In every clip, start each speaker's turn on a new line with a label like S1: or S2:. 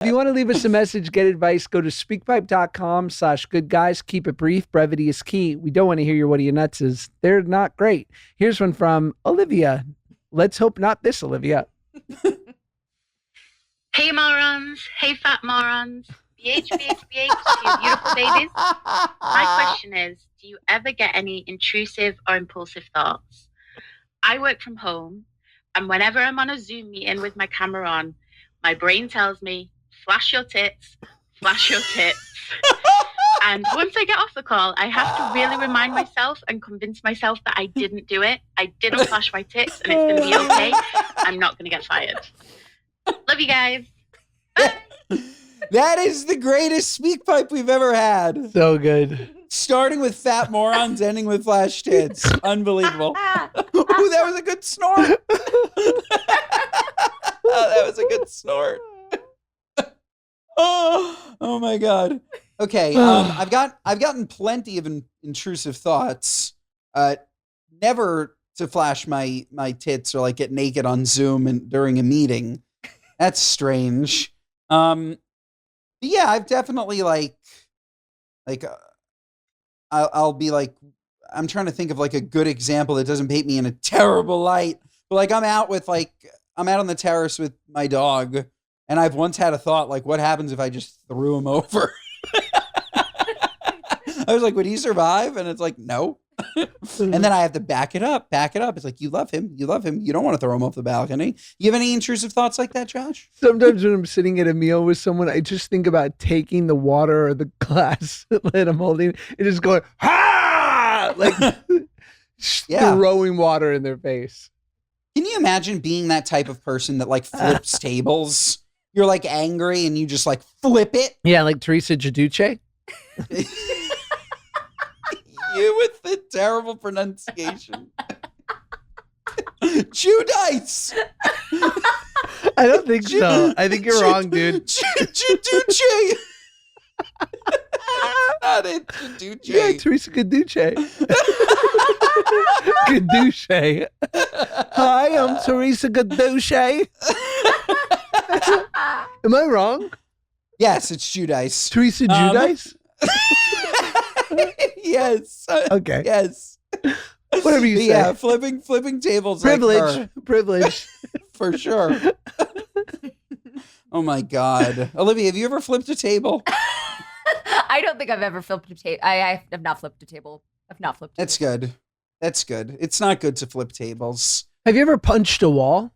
S1: If you want to leave us a message, get advice, go to speakpipe.com/good guys. Keep it brief. Brevity is key. We don't want to hear your what are you nuts is. They're not great. Here's one from Olivia. Let's hope not this, Olivia.
S2: Hey, morons. Hey, fat morons. BH, BH, BH to you beautiful babies. My question is, do you ever get any intrusive or impulsive thoughts? I work from home, and whenever I'm on a Zoom meeting with my camera on, my brain tells me, flash your tits, flash your tits. And once I get off the call, I have to really remind myself and convince myself that I didn't do it. I didn't flash my tits, and it's going to be okay. I'm not going to get fired. Love you guys. Bye.
S3: That is the greatest speak pipe we've ever had.
S1: So good.
S3: Starting with fat morons, ending with flash tits. Unbelievable. Ooh, that was a good snort. That was a good snort. Oh my God. Okay, I've gotten plenty of intrusive thoughts. Never to flash my tits or like get naked on Zoom and during a meeting. That's strange. But yeah, I've definitely I'll be like, I'm trying to think of like a good example that doesn't paint me in a terrible light. But like I'm out on the terrace with my dog, and I've once had a thought like, what happens if I just threw him over? I was like, would he survive? And it's like, no. And then I have to back it up. It's like, you love him. You don't want to throw him off the balcony. You have any intrusive thoughts like that, Josh?
S1: Sometimes when I'm sitting at a meal with someone, I just think about taking the water or the glass that I'm holding and just going, ha! Like throwing water in their face.
S3: Can you imagine being that type of person that like flips tables? You're like angry and you just like flip it.
S1: Yeah, like Teresa Giudice.
S3: You with the terrible pronunciation. Giudice.
S1: I don't think so. I think you're wrong, dude.
S3: Giudice. Not it, Giudice.
S1: Yeah, Teresa Giudice. Giudice. Hi, I'm Teresa Giudice. Am I wrong?
S3: Yes, it's Giudice.
S1: Teresa Giudice?
S3: Yes.
S1: Okay.
S3: Yes.
S1: Whatever you say.
S3: Yeah, flipping tables.
S1: Privilege.
S3: Like her.
S1: Privilege.
S3: For sure. Oh my God. Olivia, have you ever flipped a table?
S4: I don't think I've ever flipped a table. I have not flipped a table. I've not flipped a
S3: That's
S4: table.
S3: good. That's good. It's not good to flip tables.
S1: Have you ever punched a wall?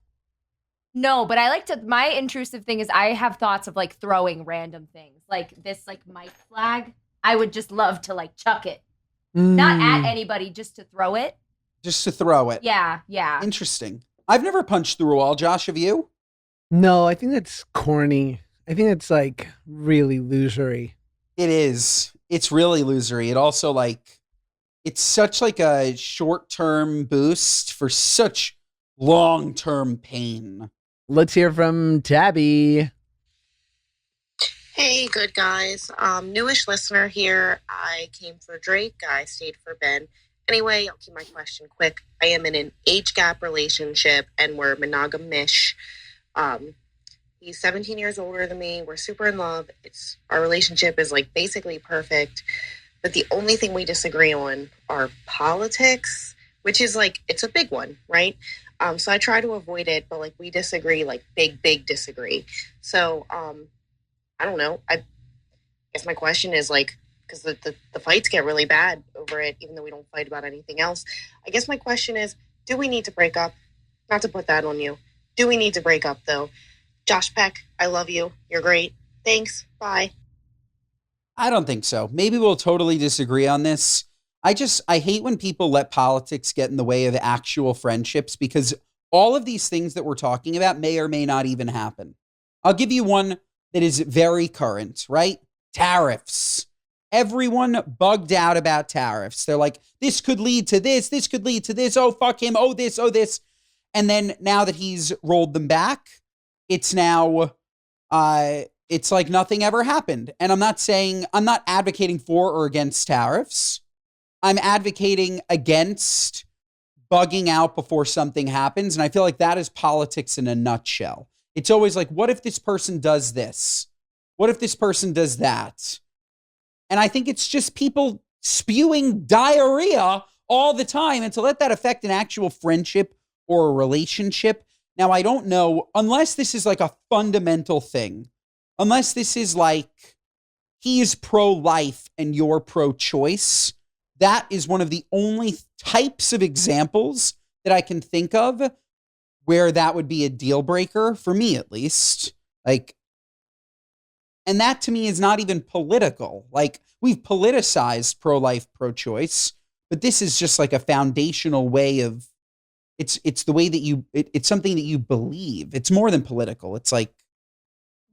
S4: No, but I like to, my intrusive thing is I have thoughts of like throwing random things. Like this like mic flag. I would just love to like chuck it. Not at anybody, just to throw it.
S3: Just to throw it.
S4: Yeah, yeah.
S3: Interesting. I've never punched through a wall. Josh, have you?
S1: No, I think that's corny. I think it's like really losery.
S3: It is. It's really losery. It also like, it's such like a short-term boost for such long-term pain.
S1: Let's hear from Tabby.
S5: Hey, good guys. Newish listener here. I came for Drake. I stayed for Ben. Anyway, I'll keep my question quick. I am in an age gap relationship and we're monogamish. He's 17 years older than me. We're super in love. Our relationship is like basically perfect. But the only thing we disagree on are politics, which is like, it's a big one, right? So I try to avoid it, but like we disagree, like big disagree. So, I don't know. I guess my question is like, because the fights get really bad over it, even though we don't fight about anything else. I guess my question is, do we need to break up? Not to put that on you. Do we need to break up though? Josh Peck, I love you. You're great. Thanks. Bye.
S3: I don't think so. Maybe we'll totally disagree on this. I hate when people let politics get in the way of actual friendships because all of these things that we're talking about may or may not even happen. I'll give you one that is very current, right? Tariffs. Everyone bugged out about tariffs. They're like, this could lead to this. This could lead to this. Oh, fuck him. Oh, this. Oh, this. And then now that he's rolled them back, it's now, it's like nothing ever happened. And I'm not advocating for or against tariffs. I'm advocating against bugging out before something happens. And I feel like that is politics in a nutshell. It's always like, what if this person does this? What if this person does that? And I think it's just people spewing diarrhea all the time. And to let that affect an actual friendship or a relationship. Now, I don't know, unless this is like a fundamental thing, unless this is like he is pro-life and you're pro-choice, that is one of the only types of examples that I can think of where that would be a deal breaker, for me at least. Like, and that to me is not even political. Like, we've politicized pro-life, pro-choice, but this is just like a foundational way of, it's the way that it's something that you believe. It's more than political. It's like,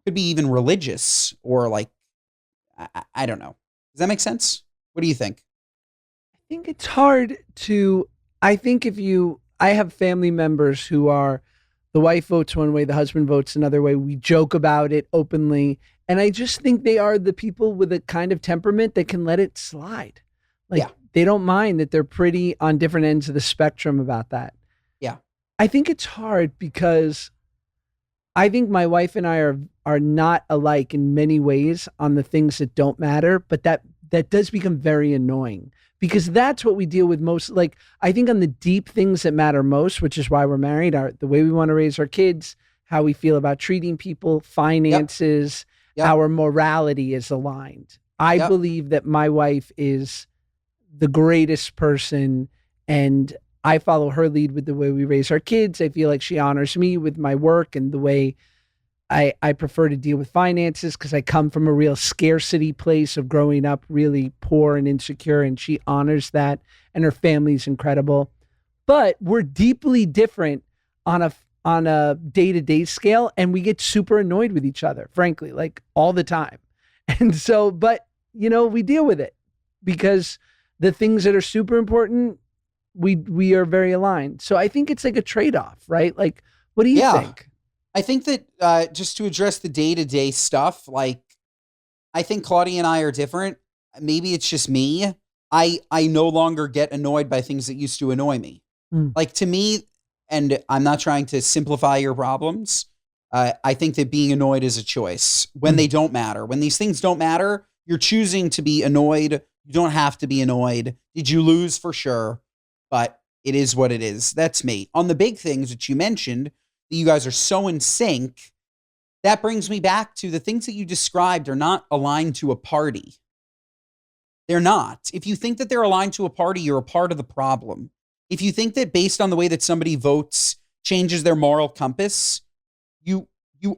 S3: could be even religious or like, I don't know. Does that make sense? What do you think?
S1: I think it's hard to, I think I have family members who are, the wife votes one way, the husband votes another way. We joke about it openly. And I just think they are the people with a kind of temperament that can let it slide. Like, they don't mind that they're pretty on different ends of the spectrum about that.
S3: Yeah.
S1: I think it's hard because I think my wife and I are not alike in many ways on the things that don't matter, but that does become very annoying because that's what we deal with most. Like, I think on the deep things that matter most, which is why we're married, are the way we want to raise our kids, how we feel about treating people, finances, our morality is aligned. I believe that my wife is the greatest person and I follow her lead with the way we raise our kids. I feel like she honors me with my work and the way I prefer to deal with finances because I come from a real scarcity place of growing up really poor and insecure, and she honors that, and her family's incredible. But we're deeply different on a day-to-day scale, and we get super annoyed with each other, frankly, like all the time. And so, but, we deal with it because the things that are super important, we are very aligned. So I think it's like a trade-off, right? Like, what do you think?
S3: I think that just to address the day-to-day stuff, like, I think Claudia and I are different. Maybe it's just me. I no longer get annoyed by things that used to annoy me. Like, to me, and I'm not trying to simplify your problems, I think that being annoyed is a choice when they don't matter. When these things don't matter, you're choosing to be annoyed. You don't have to be annoyed. Did you lose? For sure. But it is what it is. That's me. On the big things that you mentioned, that you guys are so in sync, that brings me back to the things that you described are not aligned to a party. They're not. If you think that they're aligned to a party, you're a part of the problem. If you think that based on the way that somebody votes changes their moral compass, you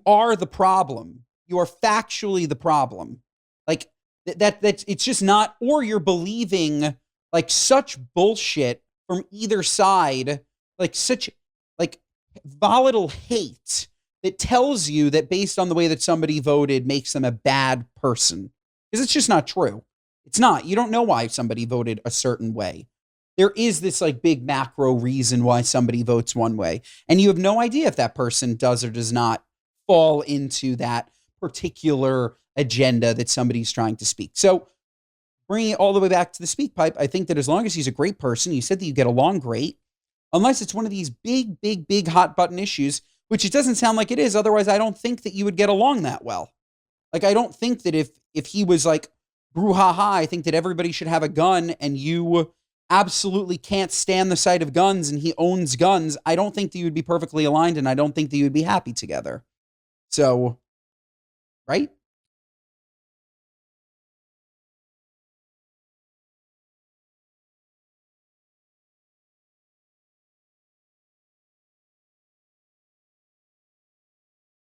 S3: are the problem. You are factually the problem. Like, that's it's just not, or you're believing like such bullshit from either side, like such like volatile hate that tells you that based on the way that somebody voted makes them a bad person. Because it's just not true. It's not. You don't know why somebody voted a certain way. There is this like big macro reason why somebody votes one way. And you have no idea if that person does or does not fall into that particular agenda that somebody's trying to speak. So bringing it all the way back to the speak pipe, I think that as long as he's a great person, you said that you get along great, unless it's one of these big, big, big hot button issues, which it doesn't sound like it is. Otherwise, I don't think that you would get along that well. Like, I don't think that if he was like, brouhaha, I think that everybody should have a gun and you absolutely can't stand the sight of guns and he owns guns, I don't think that you would be perfectly aligned and I don't think that you would be happy together. So, right?